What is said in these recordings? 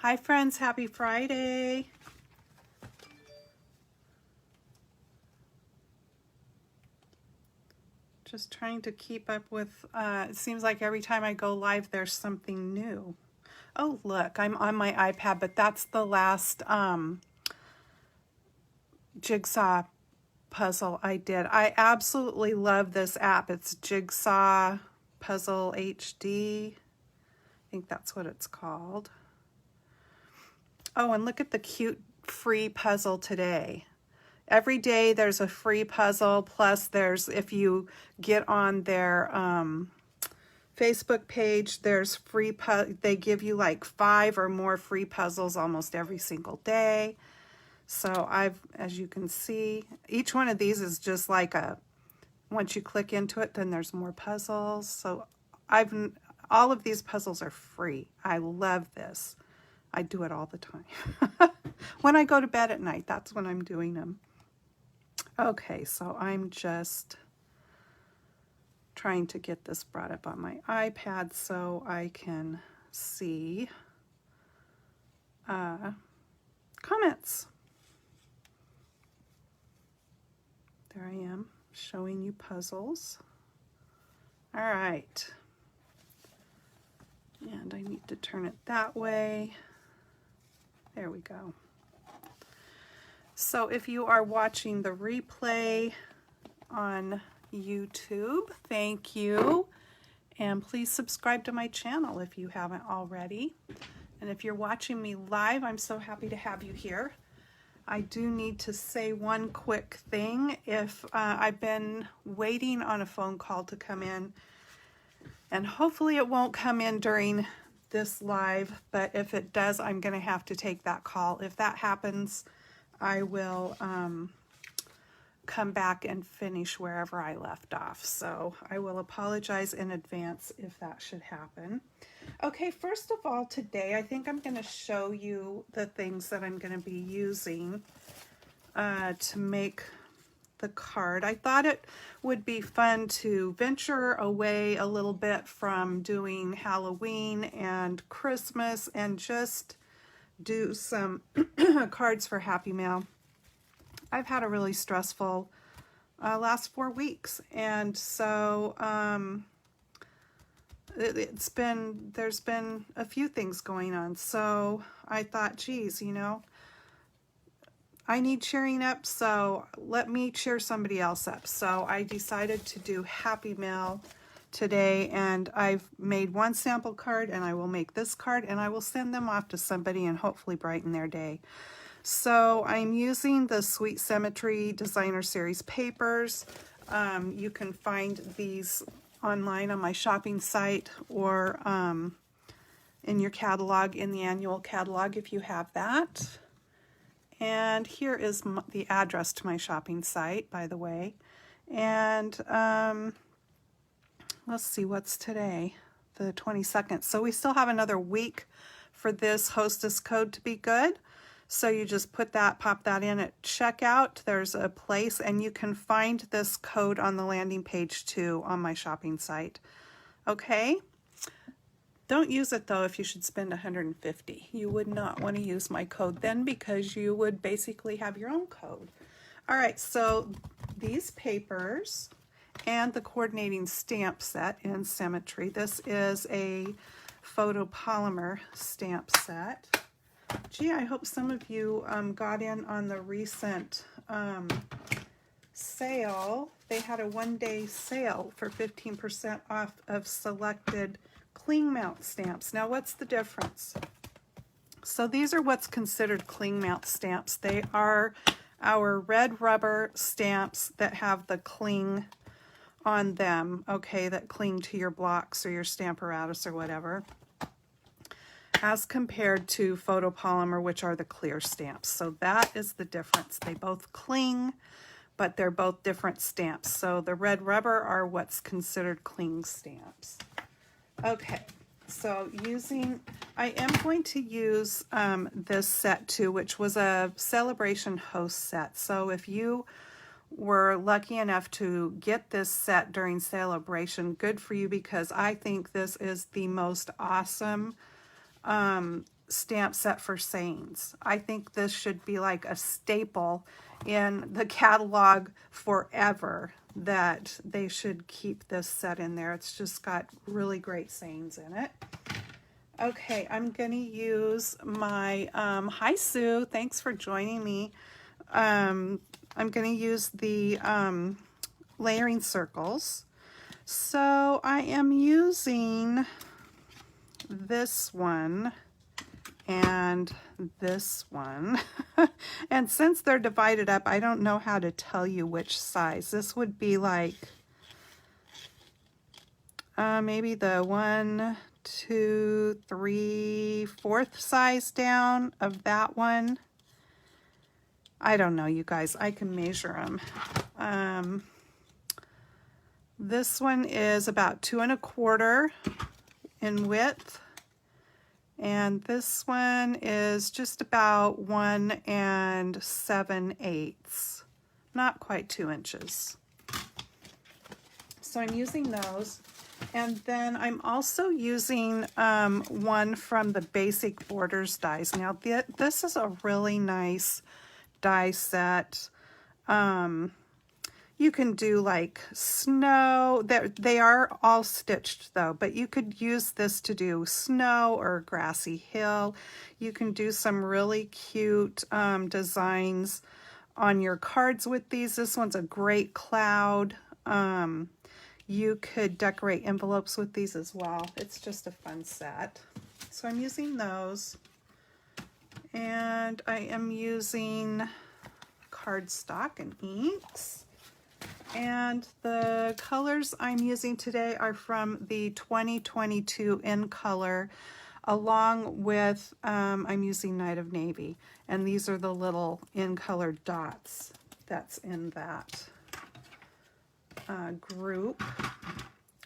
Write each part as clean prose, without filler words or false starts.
Hi friends, happy Friday. Just trying to keep up with, it seems like every time I go live there's something new. Oh look, I'm on my iPad, but that's the last jigsaw puzzle I did. I absolutely love this app. It's Jigsaw Puzzle HD. I think that's what it's called. Oh, and look at the cute free puzzle today. Every day there's a free puzzle, plus there's, if you get on their Facebook page, there's free, they give you like 5 or more free puzzles almost every single day. So as you can see, each one of these is just like once you click into it, then there's more puzzles. So all of these puzzles are free. I love this. I do it all the time. When I go to bed at night, that's when I'm doing them. Okay, so I'm just trying to get this brought up on my iPad so I can see comments. There I am, showing you puzzles. All right. And I need to turn it that way. There we go. So if you are watching the replay on YouTube, thank you. And please subscribe to my channel if you haven't already. And if you're watching me live, I'm so happy to have you here. I do need to say one quick thing. If I've been waiting on a phone call to come in, and hopefully it won't come in during this live, but if it does, I'm going to have to take that call. If that happens, I will come back and finish wherever I left off. So I will apologize in advance if that should happen. Okay, first of all, today I think I'm going to show you the things that I'm going to be using to make the card. I thought it would be fun to venture away a little bit from doing Halloween and Christmas and just do some cards for Happy Mail. I've had a really stressful last 4 weeks, and so there's been a few things going on. So I thought, geez, you know, I need cheering up, so let me cheer somebody else up. So I decided to do Happy Mail today, and I've made one sample card, and I will make this card, and I will send them off to somebody and hopefully brighten their day. So I'm using the Sweet Symmetry Designer Series papers. You can find these online on my shopping site or in your catalog, in the annual catalog if you have that. And here is the address to my shopping site, by the way. And let's see, what's today? The 22nd. So we still have another week for this hostess code to be good. So you just put that, pop that in at checkout. There's a place, and you can find this code on the landing page too on my shopping site. Okay? Don't use it though if you should spend $150. You would not want to use my code then, because you would basically have your own code. All right, so these papers and the coordinating stamp set in Symmetry. This is a photopolymer stamp set. Gee, I hope some of you got in on the recent sale. They had a one-day sale for 15% off of selected cling mount stamps. Now, what's the difference? So these are what's considered cling mount stamps. They are our red rubber stamps that have the cling on them, okay, that cling to your blocks or your Stamparatus or whatever, as compared to photopolymer, which are the clear stamps. So that is the difference. They both cling, but they're both different stamps. So the red rubber are what's considered cling stamps. Okay, so I am going to use this set too, which was a Celebration Host set. So if you were lucky enough to get this set during Celebration, good for you, because I think this is the most awesome stamp set for sayings. I think this should be like a staple in the catalog forever, that they should keep this set in there. It's just got really great sayings in it. Okay, I'm going to use my, hi Sue, thanks for joining me. I'm going to use the layering circles. So I am using this one and this one. And since they're divided up, I don't know how to tell you which size. This would be like maybe the 1, 2, 3, 4th size down of that one. I don't know, you guys. I can measure them. This one is about 2 1/4 in width, and this one is just about 1 7/8, not quite 2 inches. So I'm using those, and then I'm also using one from the Basic Borders dies. Now this is a really nice die set. You can do like snow. They are all stitched though, but you could use this to do snow or grassy hill. You can do some really cute designs on your cards with these. This one's a great cloud. You could decorate envelopes with these as well. It's just a fun set. So I'm using those. And I am using cardstock and inks. And the colors I'm using today are from the 2022 in color, along with I'm using Night of Navy. And these are the little in color dots that's in that group.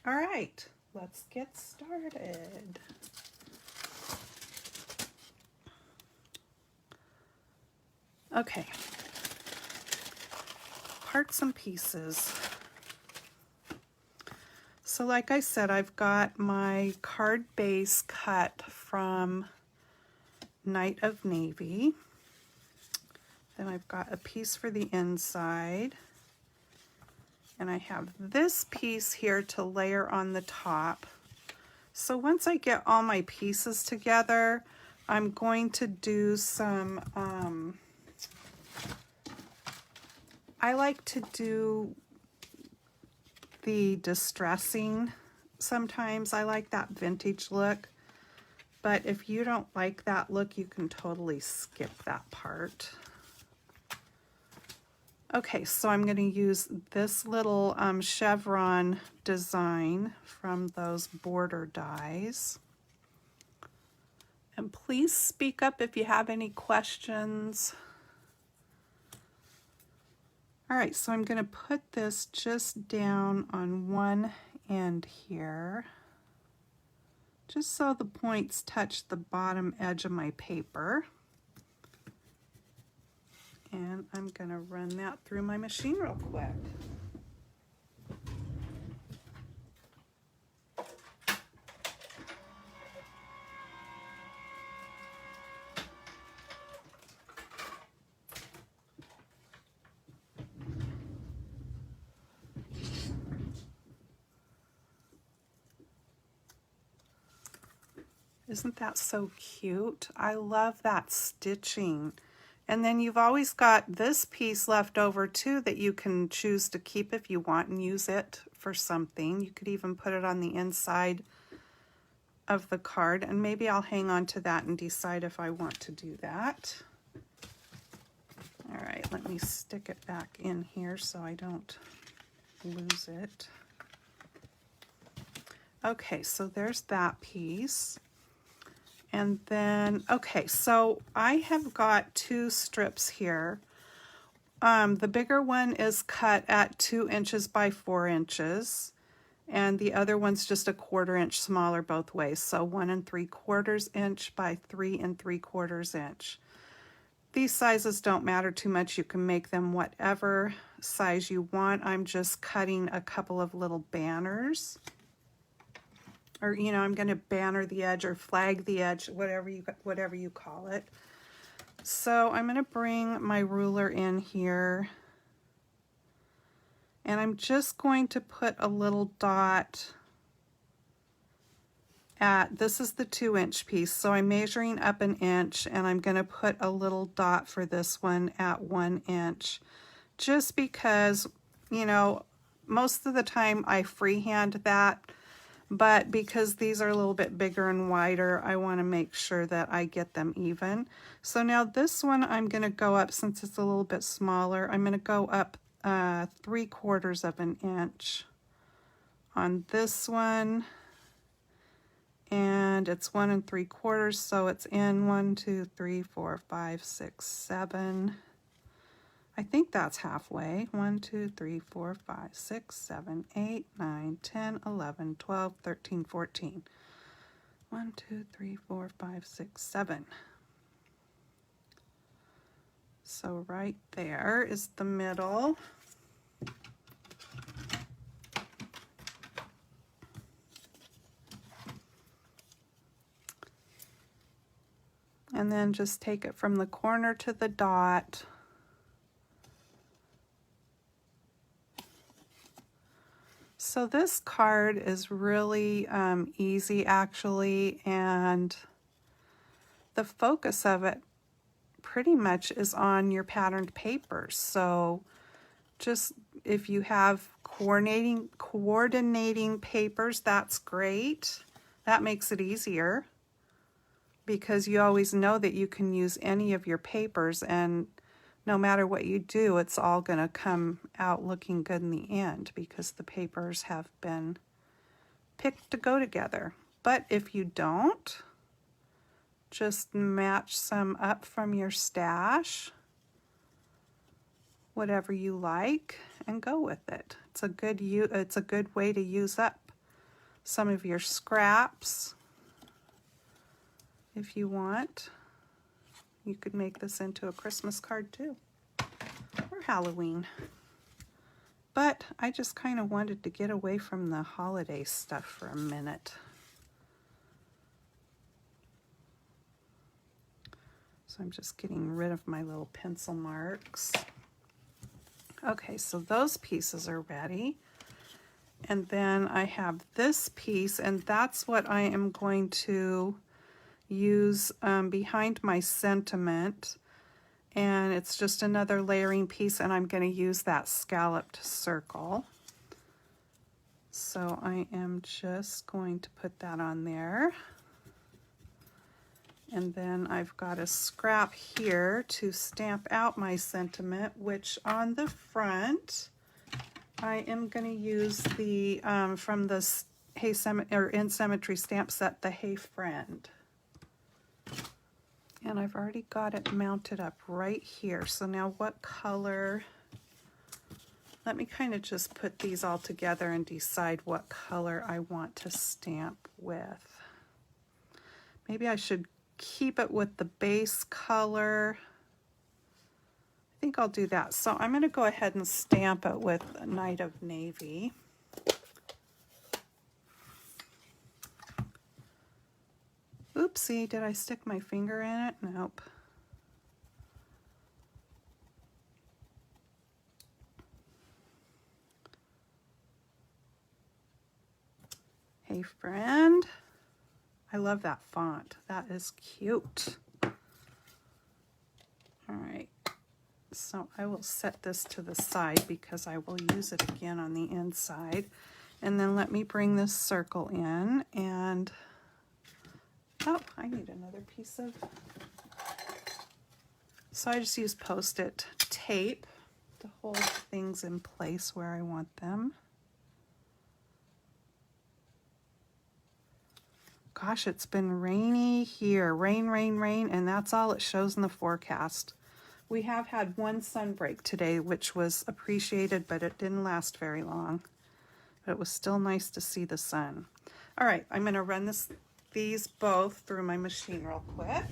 All right, let's get started. Okay, parts and pieces. So like I said, I've got my card base cut from Night of Navy. Then I've got a piece for the inside. And I have this piece here to layer on the top. So once I get all my pieces together, I'm going to do some, I like to do the distressing sometimes. I like that vintage look. But if you don't like that look, you can totally skip that part. Okay, so I'm going to use this little chevron design from those border dies. And please speak up if you have any questions. All right, so I'm going to put this just down on one end here, just so the points touch the bottom edge of my paper. And I'm going to run that through my machine real quick. Isn't that so cute? I love that stitching. And then you've always got this piece left over too that you can choose to keep if you want and use it for something. You could even put it on the inside of the card, and maybe I'll hang on to that and decide if I want to do that. All right, let me stick it back in here so I don't lose it. Okay, so there's that piece. And then, okay, so I have got 2 strips here. The bigger one is cut at 2 inches by 4 inches. And the other one's just 1/4 inch smaller both ways. So 1 3/4 inch by 3 3/4 inch. These sizes don't matter too much. You can make them whatever size you want. I'm just cutting a couple of little banners, or you know, I'm going to banner the edge or flag the edge, whatever you call it. So I'm going to bring my ruler in here, and I'm just going to put a little dot at, this is the 2-inch piece, so I'm measuring up 1 inch, and I'm going to put a little dot for this one at 1 inch, just because, you know, most of the time I freehand that, but because these are a little bit bigger and wider, I want to make sure that I get them even. So now this one I'm going to go up, since it's a little bit smaller, I'm going to go up 3/4 of an inch on this one, and it's 1 3/4, so it's in 1, 2, 3, 4, 5, 6, 7. I think that's halfway. 1, 2, 3, 4, 5, 6, 7, 8, 9, 10, 11, 12, 13, 14. 1, 2, 3, 4, 5, 6, 7. So right there is the middle. And then just take it from the corner to the dot. So this card is really easy actually, and the focus of it pretty much is on your patterned papers. So just if you have coordinating papers, that's great. That makes it easier, because you always know that you can use any of your papers, and no matter what you do, it's all going to come out looking good in the end, because the papers have been picked to go together. But if you don't, just match some up from your stash, whatever you like, and go with it. It's a good way to use up some of your scraps. If you want, you could make this into a Christmas card too, or Halloween. But I just kind of wanted to get away from the holiday stuff for a minute. So I'm just getting rid of my little pencil marks. Okay, so those pieces are ready. And then I have this piece, and that's what I am going to use behind my sentiment, and it's just another layering piece, and I'm going to use that scalloped circle. So I am just going to put that on there, and then I've got a scrap here to stamp out my sentiment, which on the front I am going to use the from the In Symmetry stamp set, the Hey Friend. And I've already got it mounted up right here. So now what color? Let me kind of just put these all together and decide what color I want to stamp with. Maybe I should keep it with the base color. I think I'll do that. So I'm going to go ahead and stamp it with a Night of Navy. Oopsie, did I stick my finger in it? Nope. Hey Friend. I love that font. That is cute. All right. So I will set this to the side because I will use it again on the inside. And then let me bring this circle in, and oh, I need another piece of, so I just use Post-it tape to hold things in place where I want them. Gosh, it's been rainy here. Rain, rain, rain, and that's all it shows in the forecast. We have had one sun break today, which was appreciated, but it didn't last very long. But it was still nice to see the sun. All right, I'm going to run these both through my machine real quick.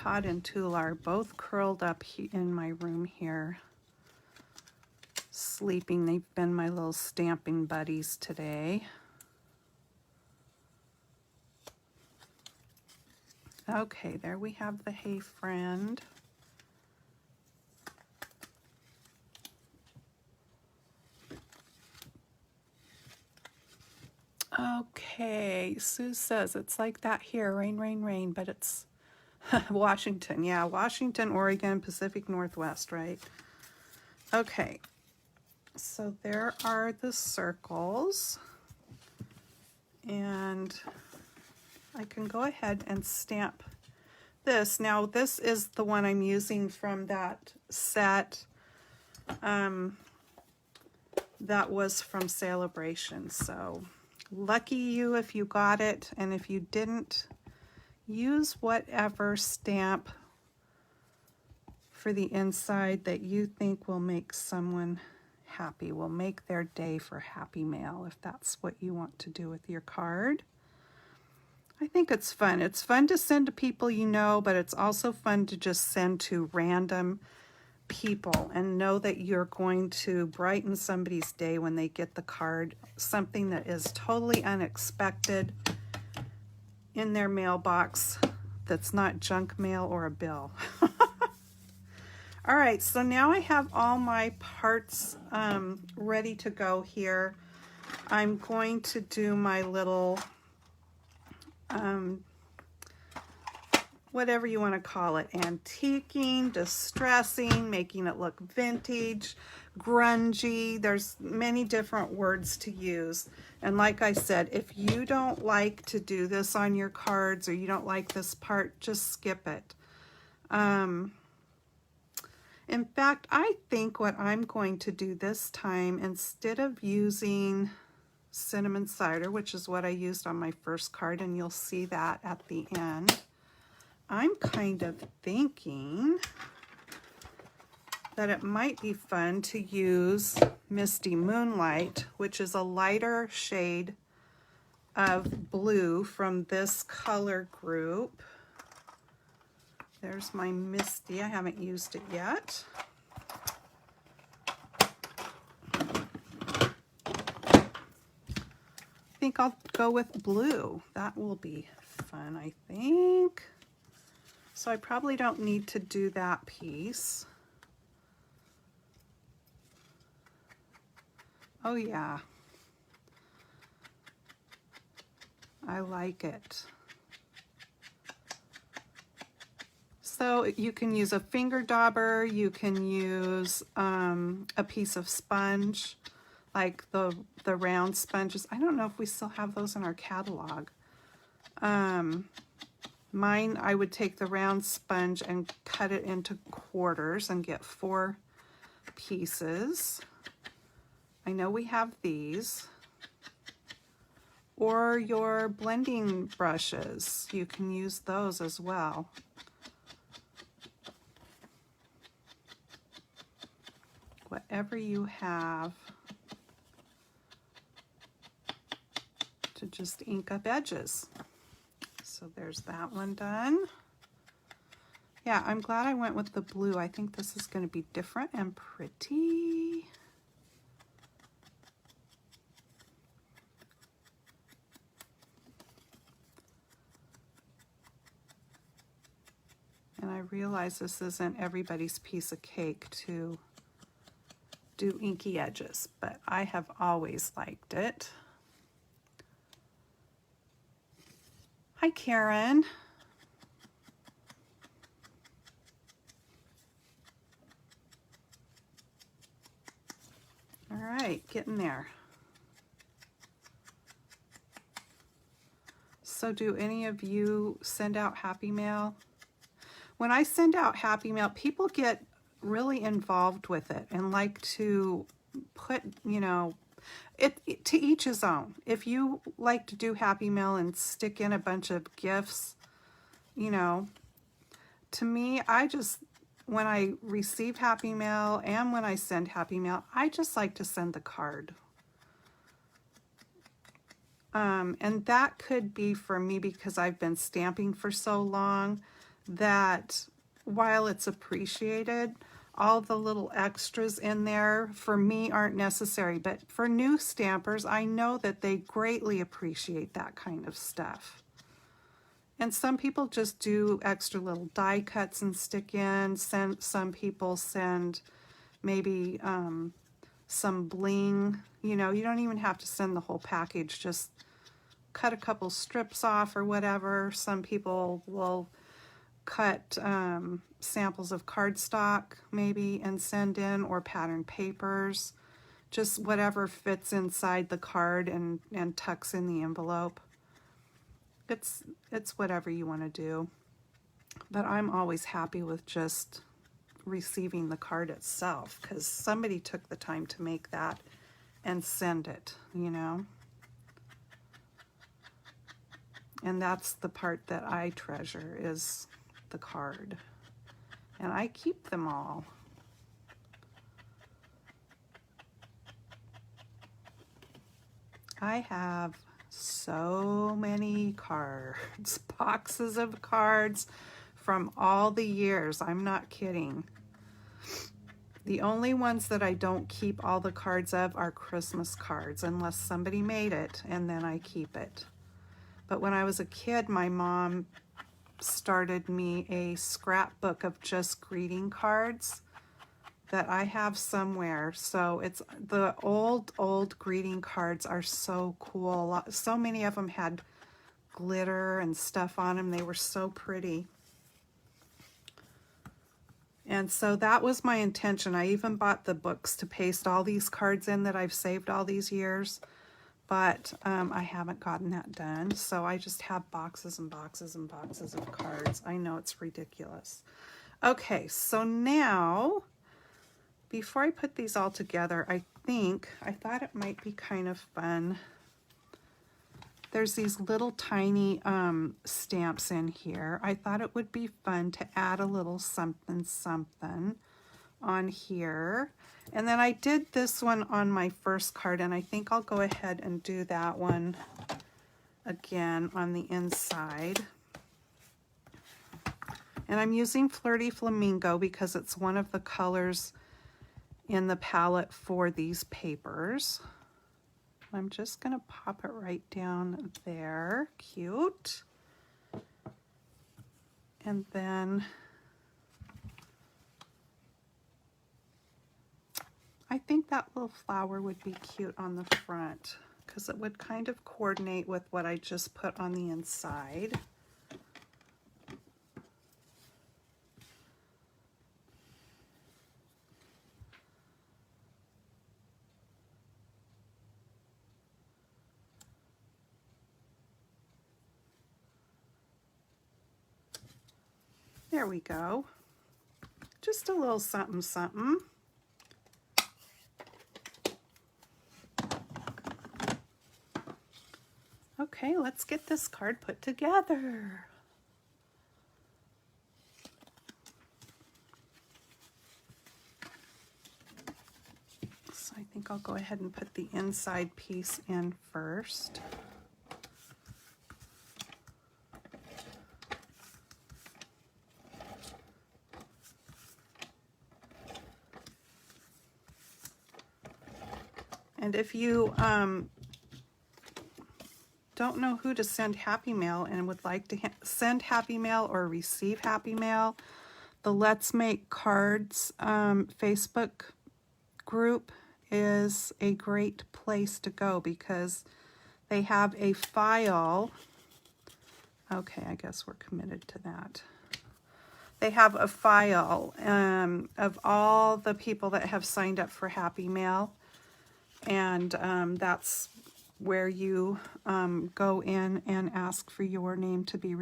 Todd and Tula are both curled up in my room here, sleeping. They've been my little stamping buddies today. Okay, there we have the Hey Friend. Okay, Sue says it's like that here, rain, rain, rain, but it's Washington. Yeah, Washington, Oregon, Pacific Northwest, right? Okay, so there are the circles, and I can go ahead and stamp this. Now, this is the one I'm using from that set that was from Celebration, so lucky you if you got it, and if you didn't, use whatever stamp for the inside that you think will make someone happy, will make their day for happy mail, if that's what you want to do with your card. I think it's fun. It's fun to send to people you know, but it's also fun to just send to random people and know that you're going to brighten somebody's day when they get the card, something that is totally unexpected in their mailbox that's not junk mail or a bill. All right, so now I have all my parts ready to go here. I'm going to do my little whatever you want to call it, antiquing, distressing, making it look vintage, grungy. There's many different words to use. And like I said, if you don't like to do this on your cards or you don't like this part, just skip it. In fact, I think what I'm going to do this time, instead of using cinnamon cider, which is what I used on my first card, and you'll see that at the end, I'm kind of thinking that it might be fun to use Misty Moonlight, which is a lighter shade of blue from this color group. There's my Misty. I haven't used it yet. I think I'll go with blue. That will be fun, I think. So I probably don't need to do that piece. Oh yeah, I like it. So you can use a finger dauber, you can use a piece of sponge, like the round sponges. I don't know if we still have those in our catalog. Mine, I would take the round sponge and cut it into quarters and get 4 pieces. I know we have these. Or your blending brushes, you can use those as well. Whatever you have to just ink up edges. So there's that one done. Yeah, I'm glad I went with the blue. I think this is going to be different and pretty. And I realize this isn't everybody's piece of cake to do inky edges, but I have always liked it. Hi, Karen. All right, getting there. So do any of you send out Happy Mail? When I send out Happy Mail, people get really involved with it and like to put, you know, it to each his own. If you like to do Happy Mail and stick in a bunch of gifts, you know, to me, when I receive Happy Mail and when I send Happy Mail, I just like to send the card. And that could be for me because I've been stamping for so long that while it's appreciated, all the little extras in there for me aren't necessary, but for new stampers, I know that they greatly appreciate that kind of stuff. And some people just do extra little die cuts and stick in. Some people send maybe some bling. You know, you don't even have to send the whole package, just cut a couple strips off or whatever. Some people will cut samples of cardstock maybe and send in, or pattern papers, just whatever fits inside the card and tucks in the envelope. It's whatever you want to do, but I'm always happy with just receiving the card itself, because somebody took the time to make that and send it, you know. And that's the part that I treasure, is the card. And I keep them all. I have so many cards, boxes of cards from all the years. I'm not kidding. The only ones that I don't keep all the cards of are Christmas cards, unless somebody made it, and then I keep it. But when I was a kid, my mom started me a scrapbook of just greeting cards that I have somewhere. So it's the old greeting cards are so cool. So many of them had glitter and stuff on them. They were so pretty. And so that was my intention. I even bought the books to paste all these cards in that I've saved all these years, but I haven't gotten that done. So I just have boxes and boxes and boxes of cards. I know it's ridiculous. Okay, so now, before I put these all together, I thought it might be kind of fun. There's these little tiny stamps in here. I thought it would be fun to add a little something something on here. And then I did this one on my first card, and I think I'll go ahead and do that one again on the inside. And I'm using Flirty Flamingo because it's one of the colors in the palette for these papers. I'm just going to pop it right down there. Cute. And then I think that little flower would be cute on the front because it would kind of coordinate with what I just put on the inside. There we go. Just a little something something. Okay, let's get this card put together. So I think I'll go ahead and put the inside piece in first. And if you don't know who to send Happy Mail and would like to send Happy Mail or receive Happy Mail, the Let's Make Cards Facebook group is a great place to go because they have a file. Okay, I guess we're committed to that. They have a file of all the people that have signed up for Happy Mail. And that's where you go in and ask for your name to be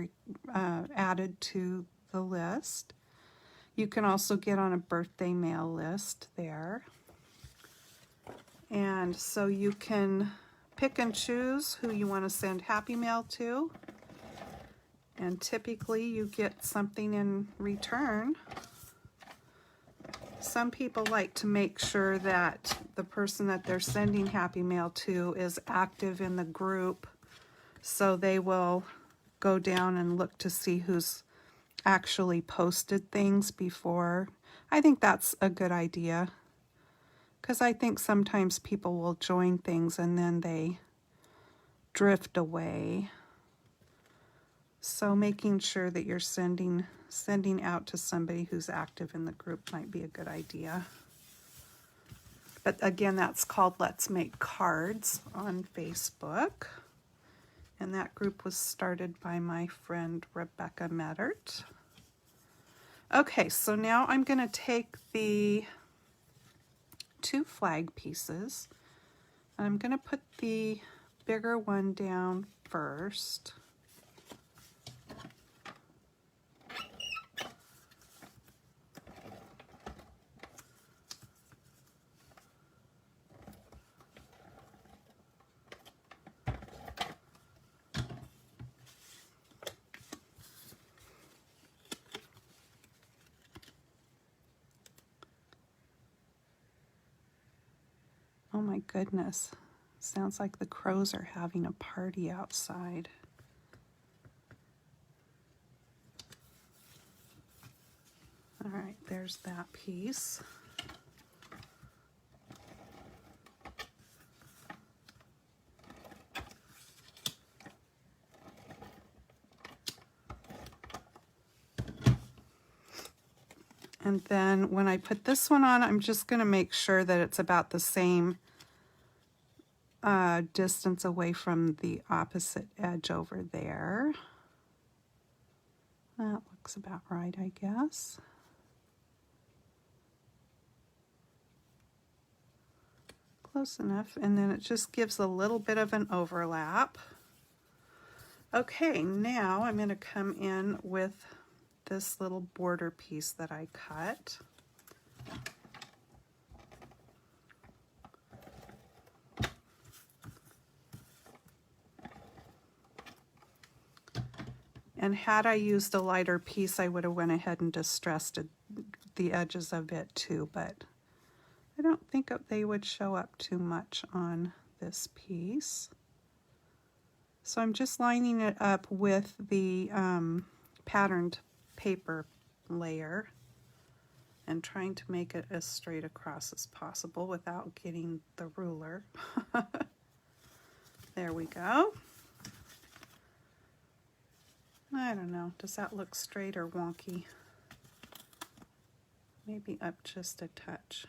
added to the list. You can also get on a birthday mail list there. And so you can pick and choose who you want to send Happy Mail to. And typically you get something in return. Some people like to make sure that the person that they're sending Happy Mail to is active in the group, so they will go down and look to see who's actually posted things before. I think that's a good idea, because I think sometimes people will join things and then they drift away. So making sure that you're sending out to somebody who's active in the group might be a good idea. But again, that's called Let's Make Cards on Facebook. And that group was started by my friend Rebecca Mettert. Okay, so now I'm going to take the 2 flag pieces. I'm going to put the bigger one down first. Oh my goodness, sounds like the crows are having a party outside. All right, there's that piece. And then when I put this one on, I'm just going to make sure that it's about the same distance away from the opposite edge over there. That looks about right, I guess. Close enough, and then it just gives a little bit of an overlap. Okay, now I'm going to come in with this little border piece that I cut. And had I used a lighter piece, I would have went ahead and distressed the edges of it too, but I don't think they would show up too much on this piece. So I'm just lining it up with the patterned paper layer and trying to make it as straight across as possible without getting the ruler. There we go. I don't know, does that look straight or wonky? Maybe up just a touch.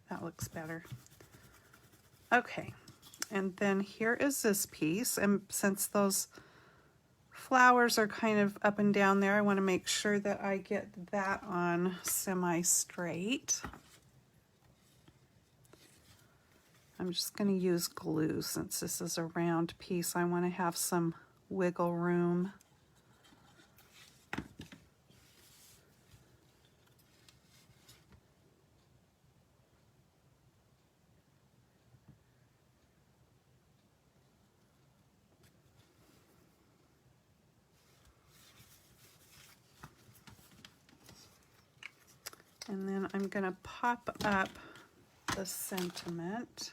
That looks better. Okay, and then here is this piece, and since those flowers are kind of up and down there, I want to make sure that I get that on semi-straight. I'm just going to use glue since this is a round piece. I want to have some wiggle room. And then I'm going to pop up the sentiment.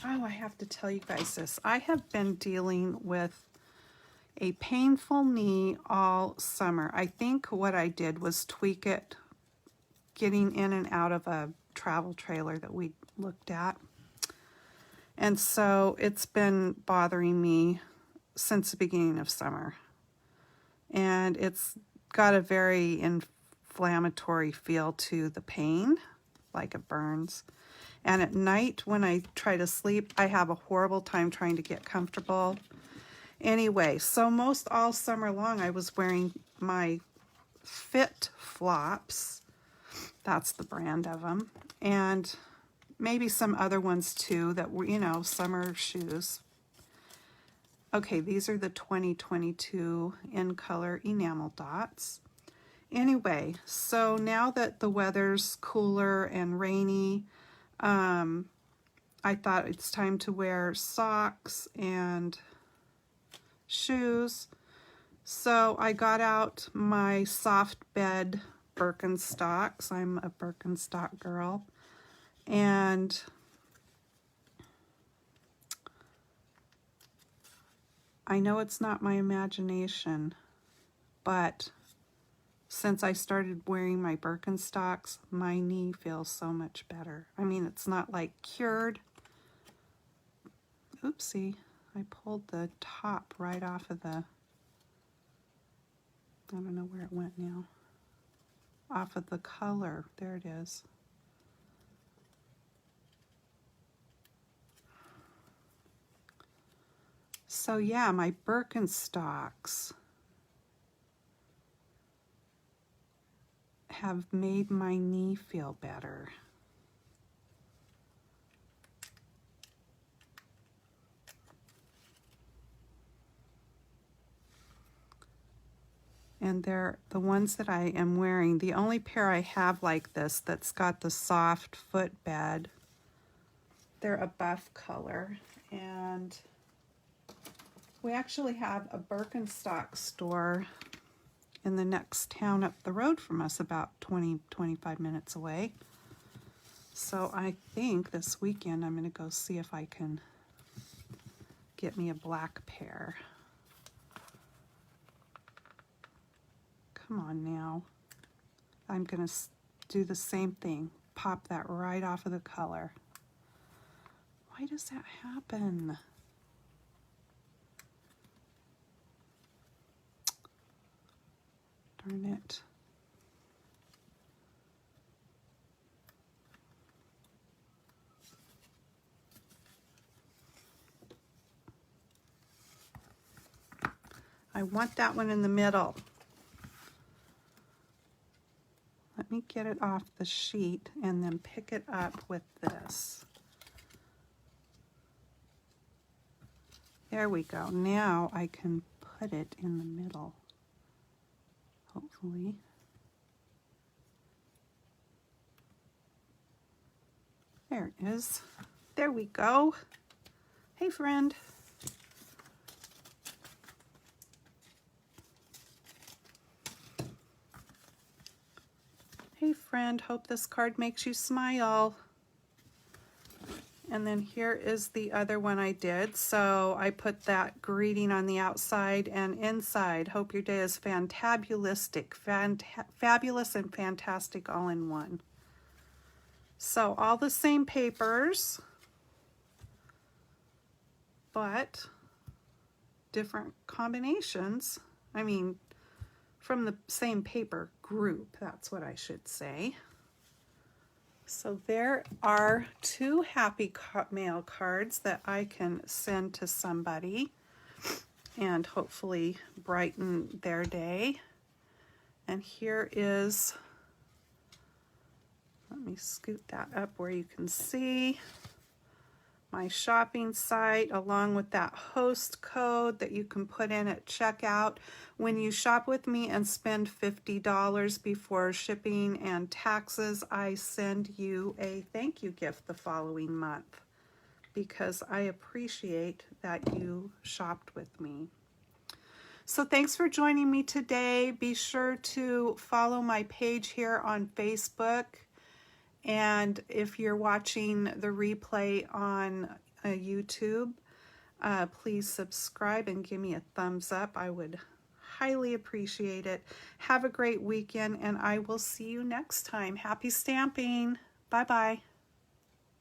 Oh, I have to tell you guys this. I have been dealing with a painful knee all summer. I think what I did was tweak it getting in and out of a travel trailer that we looked at. And so it's been bothering me since the beginning of summer. And it's got a very inflammatory feel to the pain, like it burns. And at night when I try to sleep, I have a horrible time trying to get comfortable. Anyway, so most all summer long I was wearing my Fit Flops. That's the brand of them. And maybe some other ones too that were, you know, summer shoes. Okay, these are the 2022 in color enamel dots. Anyway, so now that the weather's cooler and rainy, I thought it's time to wear socks and shoes. So I got out my soft bed Birkenstocks. I'm a Birkenstock girl. And I know it's not my imagination, but since I started wearing my Birkenstocks, my knee feels so much better. I mean, it's not like cured. Oopsie, I pulled the top right off of the, I don't know where it went now, off of the color. There it is. So yeah, my Birkenstocks have made my knee feel better. And they're the ones that I am wearing. The only pair I have like this that's got the soft footbed. They're a buff color. And we actually have a Birkenstock store in the next town up the road from us, about 20-25 minutes away. So I think this weekend I'm going to go see if I can get me a black pair. Come on now. I'm going to do the same thing. Pop that right off of the color. Why does that happen? Darn it. I want that one in the middle. Let me get it off the sheet and then pick it up with this. There we go. Now I can put it in the middle, hopefully. There it is. There we go. Hey, friend. Hey, friend. Hope this card makes you smile. And then here is the other one I did. So I put that greeting on the outside and inside. Hope your day is fantabulistic, fabulous and fantastic all in one. So all the same papers, but different combinations. I mean, from the same paper group, that's what I should say. So there are 2 happy mail cards that I can send to somebody and hopefully brighten their day. And here is, let me scoot that up where you can see my shopping site, along with that host code that you can put in at checkout. When you shop with me and spend $50 before shipping and taxes, I send you a thank you gift the following month because I appreciate that you shopped with me. So thanks for joining me today. Be sure to follow my page here on Facebook. And if you're watching the replay on YouTube, please subscribe and give me a thumbs up. I would highly appreciate it. Have a great weekend, and I will see you next time. Happy stamping. Bye-bye.